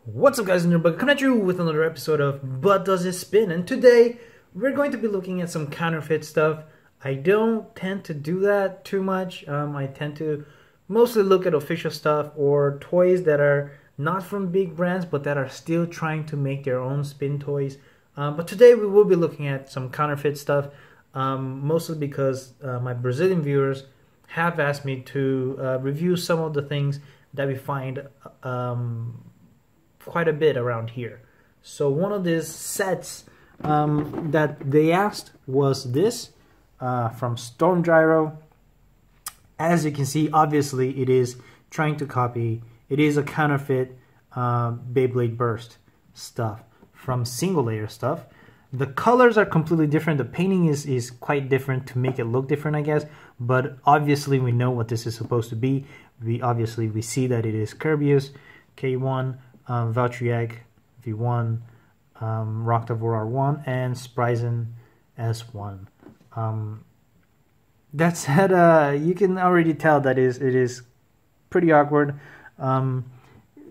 What's up, guys? Nerdbug coming at you with another episode of But Does It Spin? And today we're going to be looking at some counterfeit stuff. I don't tend to do that too much. I tend to mostly look at official stuff or toys that are not from big brands but that are still trying to make their own spin toys. But today we will be looking at some counterfeit stuff, mostly because my Brazilian viewers have asked me to review some of the things that we find quite a bit around here. So one of these sets that they asked was this from Storm Gyro. As you can see, obviously it is trying to copy. It is a counterfeit Beyblade Burst stuff from single layer stuff. The colors are completely different. The painting is quite different to make it look different, I guess. But obviously we know what this is supposed to be. We see that it is Kirbyus K1, Valtryek V1, Roktavor R1, and Spryzen S1. That said, you can already tell that it is pretty awkward.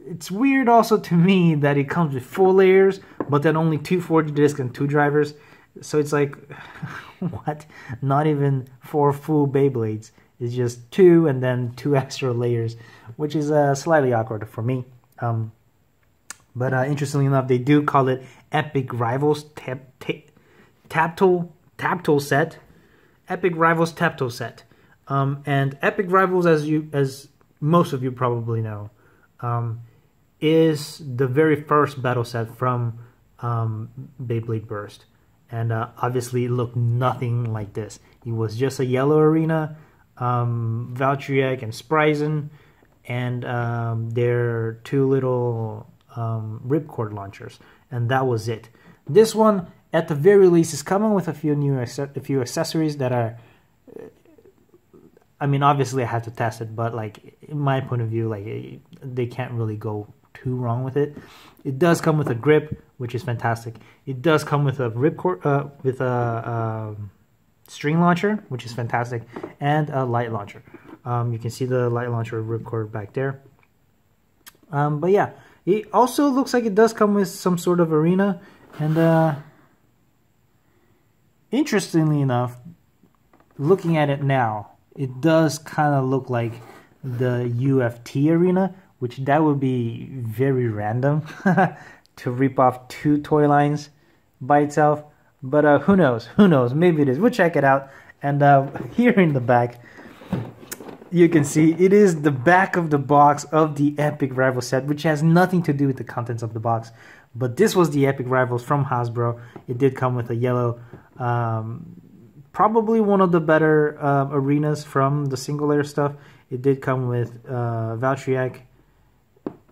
It's weird also to me that it comes with 4 layers, but then only 2 forged discs and 2 drivers. So it's like, what? Not even 4 full Beyblades. It's just 2 and then 2 extra layers, which is slightly awkward for me. But interestingly enough, they do call it Epic Rivals Taptol Set. Epic Rivals Taptol Set. And Epic Rivals, as most of you probably know, is the very first battle set from Beyblade Burst. And obviously it looked nothing like this. It was just a yellow arena, Valtryek and Spryzen, and their 2 little ripcord launchers, and that was it. This one, at the very least, is coming with a few accessories that are. I mean, obviously, I have to test it, but like in my point of view, like they can't really go too wrong with it. It does come with a grip, which is fantastic. It does come with a ripcord, with a string launcher, which is fantastic, and a light launcher. You can see the light launcher ripcord back there. But yeah, it also looks like it does come with some sort of arena. And interestingly enough, looking at it now, it does kind of look like the UFT arena, which that would be very random to rip off 2 toy lines by itself. But who knows? Who knows? Maybe it is. We'll check it out. And here in the back, you can see it is the back of the box of the Epic Rivals set, which has nothing to do with the contents of the box. But this was the Epic Rivals from Hasbro. It did come with a yellow, probably one of the better arenas from the single layer stuff. It did come with Valtryek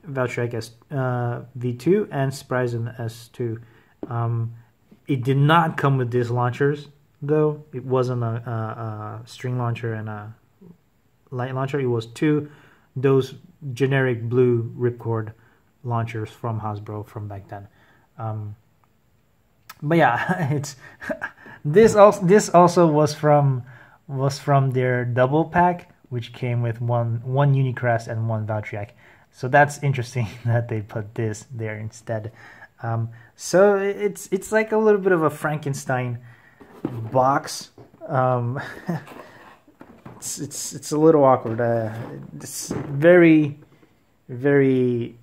S V2 and Spryzen S2. It did not come with these launchers, though. It wasn't a string launcher and a light launcher. It was 2 those generic blue ripcord launchers from Hasbro from back then. But yeah, it's this also was from their double pack, which came with one Unicrest and 1 Valtryek. So that's interesting that they put this there instead. So it's like a little bit of a Frankenstein box. It's a little awkward. It's very, very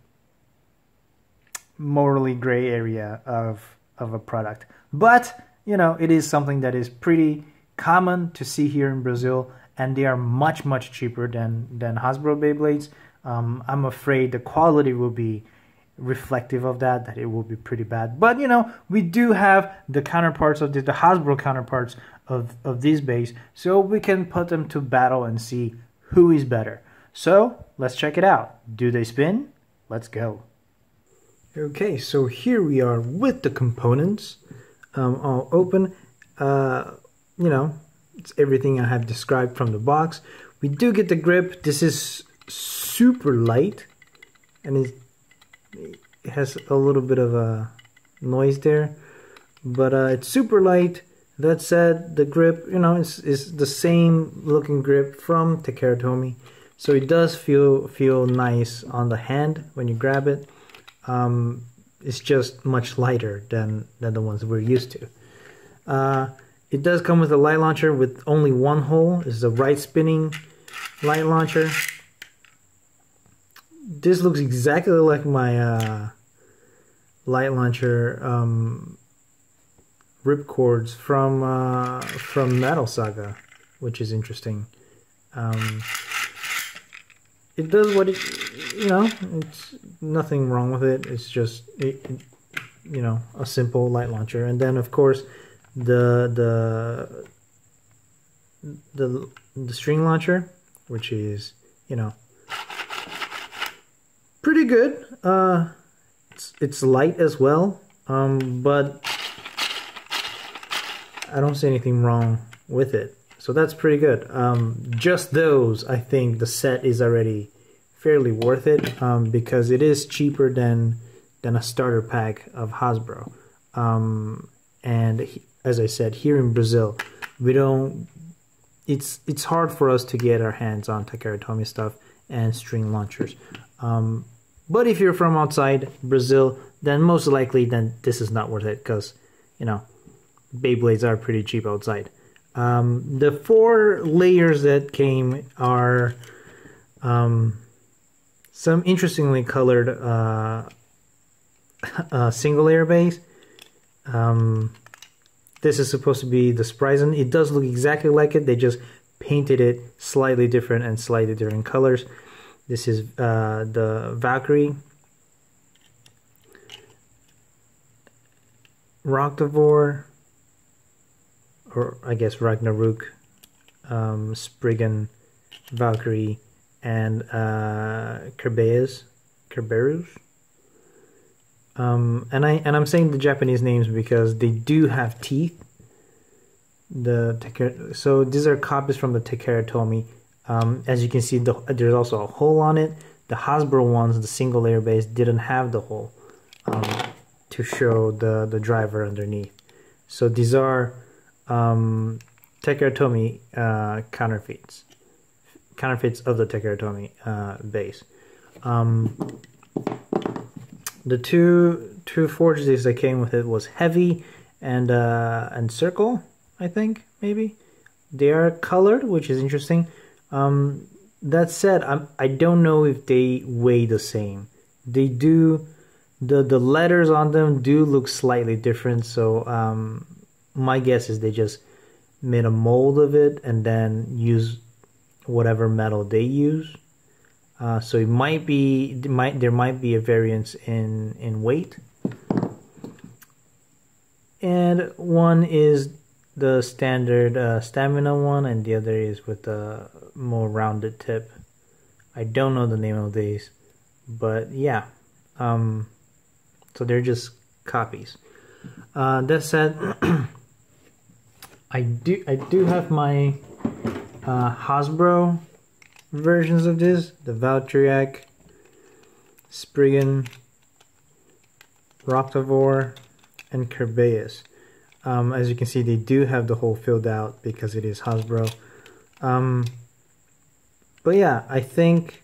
morally gray area of a product. But, you know, it is something that is pretty common to see here in Brazil, and they are much, much cheaper than Hasbro Beyblades. I'm afraid the quality will be reflective of that it will be pretty bad. But, you know, we do have the counterparts of the Hasbro counterparts of these bays, so we can put them to battle and see who is better. So let's check it out. Do they spin? Let's go. Okay, so here we are with the components all open. You know, it's everything I have described from the box. We do get the grip. This is super light, and it has a little bit of a noise there, but it's super light. That said, the grip, you know, is the same looking grip from Takara Tomy, so it does feel nice on the hand when you grab it. It's just much lighter than the ones we're used to. It does come with a light launcher with only one hole. This is a right spinning light launcher. This looks exactly like my light launcher ripcords from Metal Saga, which is interesting. It does what it, it's nothing wrong with it. It's just a simple light launcher. And then of course the string launcher, which is pretty good. It's light as well, but I don't see anything wrong with it. So that's pretty good. Just those, I think the set is already fairly worth it, because it is cheaper than a starter pack of Hasbro. And as I said, here in Brazil, we don't. It's hard for us to get our hands on Takara Tomy stuff and string launchers. But if you're from outside Brazil, then most likely this is not worth it, because Beyblades are pretty cheap outside. The 4 layers that came are some interestingly colored single layer base. This is supposed to be the Spryzen. It does look exactly like it. They just painted it slightly different and slightly different colors. This is the Valkyrie, Roktavor, or I guess Ragnarok, Spriggan, Valkyrie, and Kerberos. And I'm saying the Japanese names because they do have teeth. So these are copies from the Takara Tomy. As you can see, there's also a hole on it. The Hasbro ones, the single layer base, didn't have the hole to show the driver underneath. So these are Takara Tomy counterfeits of the Takara Tomy base. The two forges that came with it was Heavy and Circle, I think, maybe. They are colored, which is interesting. That said, I don't know if they weigh the same. They do. The letters on them do look slightly different, so my guess is they just made a mold of it and then use whatever metal they use. So there might be a variance in weight. And one is the standard stamina one, and the other is with the more rounded tip. I don't know the name of these, but yeah. So they're just copies. That said, I do have my Hasbro versions of this, the Valkyriak, Spriggan, Roktavor, and Kerberos. As you can see, they do have the hole filled out because it is Hasbro. But yeah, I think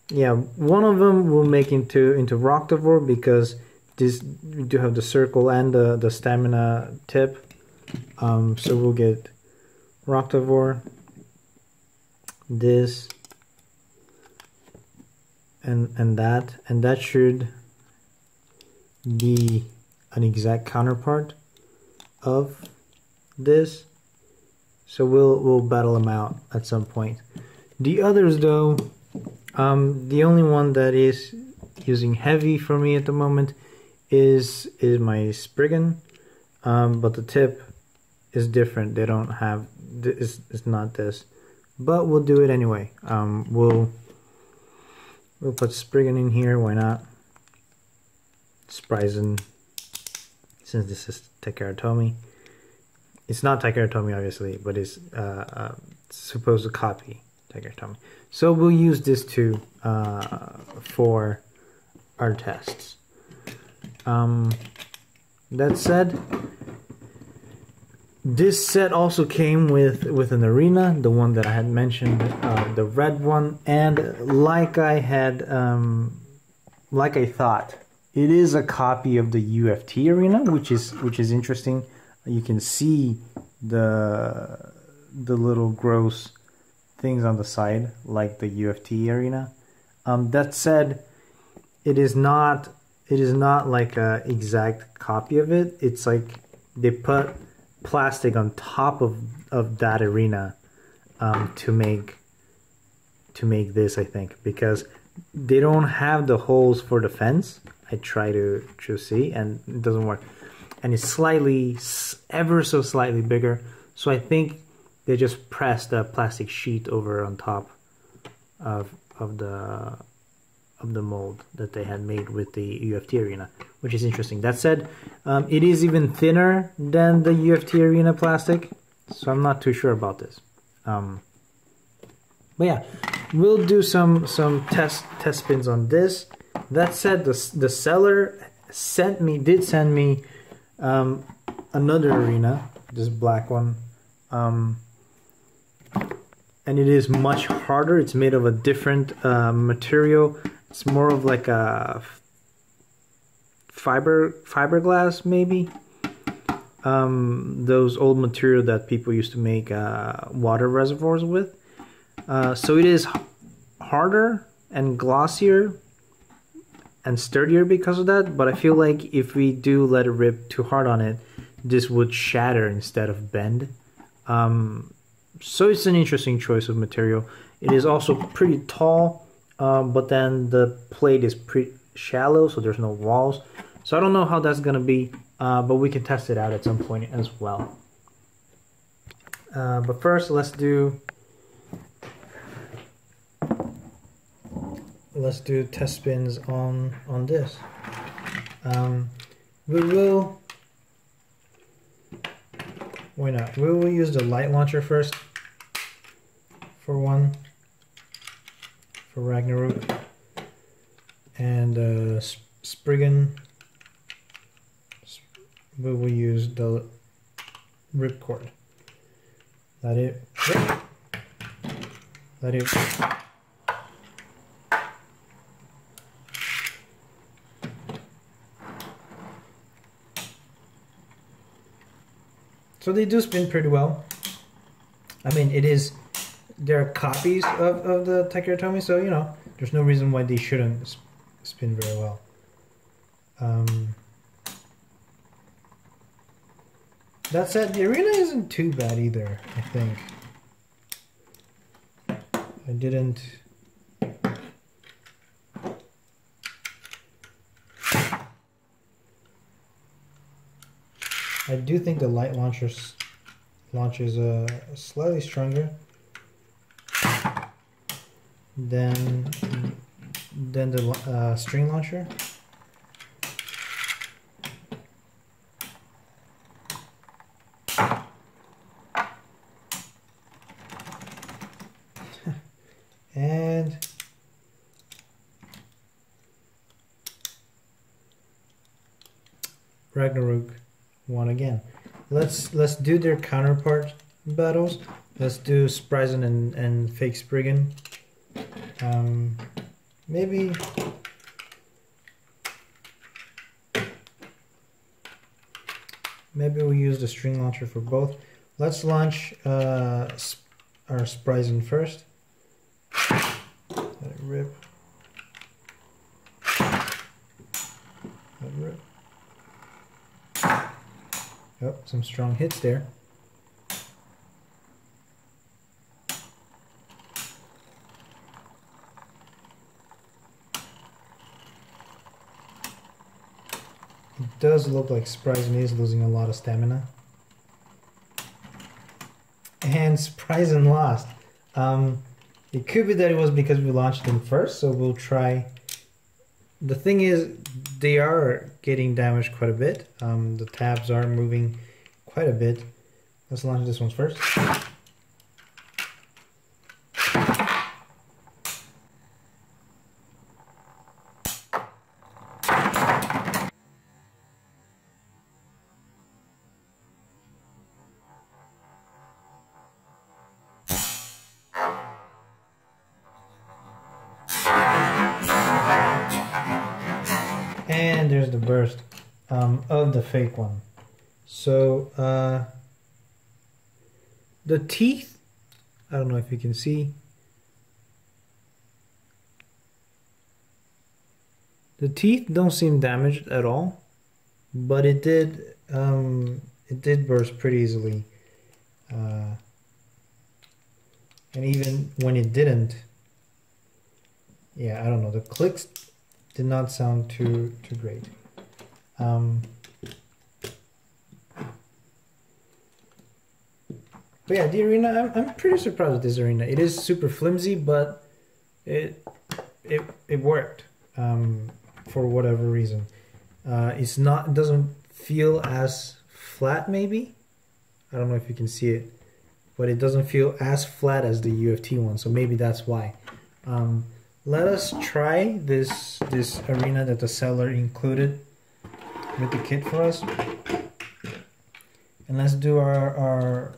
one of them will make into Roktavor because this we do have the circle and the stamina tip. So we'll get Roktavor, this, and that should be an exact counterpart of this. So we'll battle them out at some point. The others though, the only one that is using Heavy for me at the moment is my Spriggan, but the tip is different. They don't have this. It's not this, but we'll do it anyway. We'll put Spriggan in here. Why not? Spryzen, since this is Takara Tomy. It's not Takara Tomy, obviously, but it's supposed to copy Takara Tomy. So we'll use this too for our tests. That said, this set also came with an arena, the one that I had mentioned, the red one, and like I had like I thought, it is a copy of the UFT arena, which is interesting. You can see the little gross things on the side, like the UFT arena. That said, it is not like a exact copy of it. It's like they put plastic on top of that arena to make this, I think, because they don't have the holes for the fence. I try to see, and it doesn't work. And it's slightly, ever so slightly bigger. So I think they just pressed a plastic sheet over on top of the mold that they had made with the UFT arena, which is interesting. That said, it is even thinner than the UFT arena plastic, so I'm not too sure about this. But yeah, we'll do some test spins on this. That said, the seller did send me another arena, this black one, and it is much harder. It's made of a different material. It's more of like a fiberglass, maybe. Those old material that people used to make water reservoirs with. So it is harder and glossier and sturdier because of that, but I feel like if we do let it rip too hard on it, this would shatter instead of bend. So it's an interesting choice of material. It is also pretty tall, but then the plate is pretty shallow, so there's no walls. So I don't know how that's gonna be, but we can test it out at some point as well. But first, let's do test spins on this. We will, why not? We will use the light launcher first for one, for Ragnarok, and Spriggan. We will use the ripcord. Let it rip. Let it. So they do spin pretty well. I mean, they're copies of the Takeru, so you know, there's no reason why they shouldn't spin very well. That said, the arena isn't too bad either, I think. I do think the light launch is slightly stronger than the string launcher. And Ragnarok won again. Let's do their counterpart battles. Let's do Spryzen and Fake Spriggan. Maybe we'll use the string launcher for both. Let's launch our Spryzen first. Let it rip. Let it rip. Oh, some strong hits there. It does look like Spryzen is losing a lot of stamina. And Spryzen lost. It could be that it was because we launched them first, so we'll try. The thing is, they are getting damaged quite a bit. The tabs are moving quite a bit. Let's launch this one first. And there's the burst of the fake one. So the teeth, I don't know if you can see. The teeth don't seem damaged at all, but it did burst pretty easily. And even when it didn't, yeah, I don't know, the clicks did not sound too great. But yeah, the Arena, I'm pretty surprised with this Arena. It is super flimsy, but it worked for whatever reason. It doesn't feel as flat, maybe. I don't know if you can see it, but it doesn't feel as flat as the UFT one, so maybe that's why. Let us try this Arena that the seller included with the kit for us, and let's do our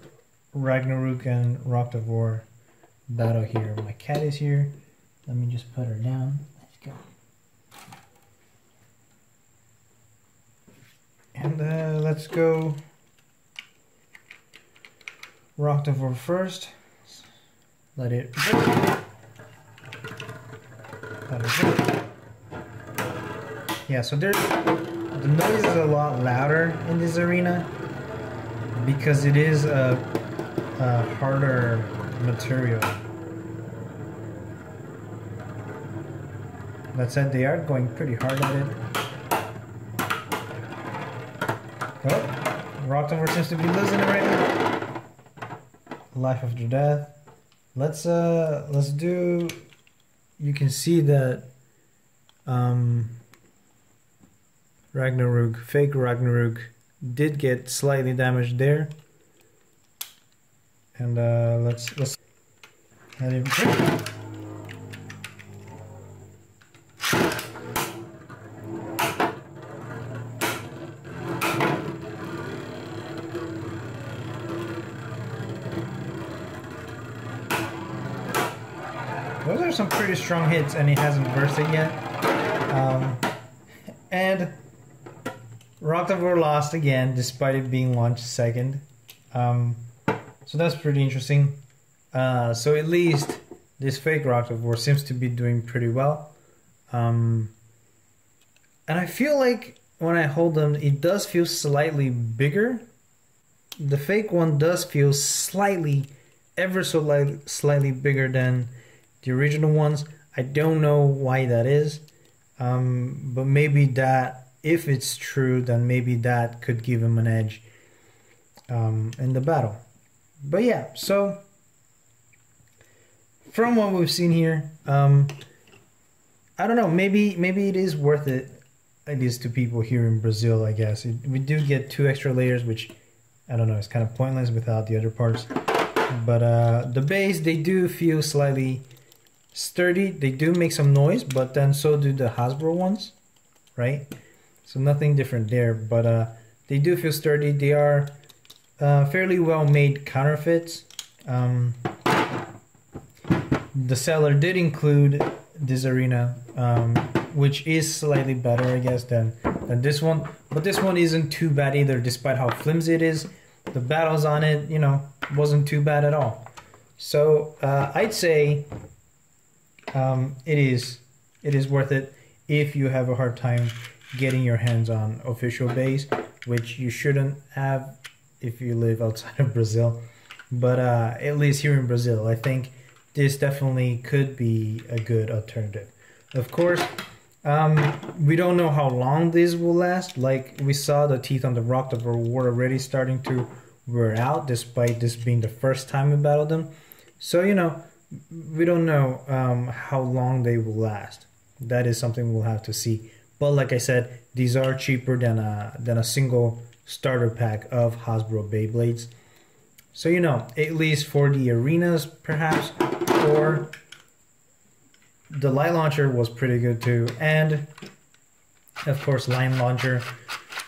Ragnarok and Roktavor battle here. My cat is here. Let me just put her down. Let's go. And let's go Roktavor first. Let it rip. Let it rip. Yeah, so the noise is a lot louder in this Arena because it is a harder material. That said, they are going pretty hard at it. Oh, Roktavor seems to be losing it right now. Life after death. Let's do. You can see that Ragnarok, fake Ragnarok, did get slightly damaged there. And let's let it rip. Those are some pretty strong hits, and it hasn't bursted yet. And Roktavor lost again, despite it being launched second. So that's pretty interesting. So at least this fake Roktavor seems to be doing pretty well. And I feel like when I hold them, it does feel slightly bigger. The fake one does feel slightly, ever so slightly bigger than the original ones. I don't know why that is. But maybe that, if it's true, then maybe that could give him an edge in the battle. But yeah, so from what we've seen here, I don't know, maybe it is worth it, at least to people here in Brazil, I guess. We do get 2 extra layers, which, I don't know, it's kind of pointless without the other parts. But the base, they do feel slightly sturdy. They do make some noise, but then so do the Hasbro ones, right? So nothing different there, but they do feel sturdy. They are fairly well made counterfeits. The seller did include this Arena, which is slightly better, I guess, than this one. But this one isn't too bad either, despite how flimsy it is. The battles on it, you know, wasn't too bad at all. So I'd say it is worth it if you have a hard time getting your hands on official base, which you shouldn't have if you live outside of Brazil. But at least here in Brazil, I think this definitely could be a good alternative. Of course, we don't know how long this will last. Like we saw, the teeth on the Roktavor were already starting to wear out, despite this being the first time we battled them. So, you know, we don't know how long they will last. That is something we'll have to see. But like I said, these are cheaper than a single starter pack of Hasbro Beyblades. So, you know, at least for the arenas, perhaps, or the light launcher was pretty good too. And of course, line launcher.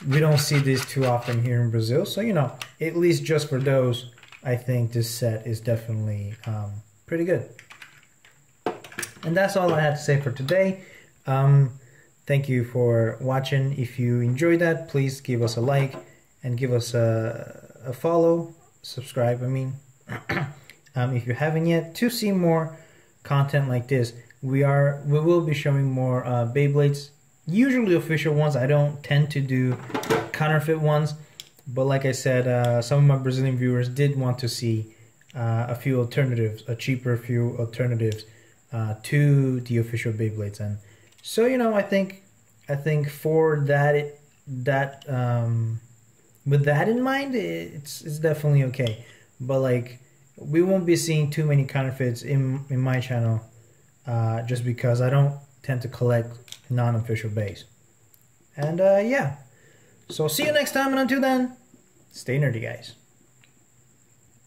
We don't see these too often here in Brazil. So, you know, at least just for those, I think this set is definitely pretty good. And that's all I had to say for today. Thank Thank you for watching. If you enjoyed that, please give us a like and give us a follow, subscribe, I mean. If you haven't yet, to see more content like this, we will be showing more Beyblades, usually official ones. I don't tend to do counterfeit ones, but like I said, some of my Brazilian viewers did want to see a few alternatives, a cheaper few alternatives to the official Beyblades. And so, you know, I think for that with that in mind, it's definitely okay. But like, we won't be seeing too many counterfeits in my channel, just because I don't tend to collect non-official bays. And yeah, so see you next time, and until then, stay nerdy, guys.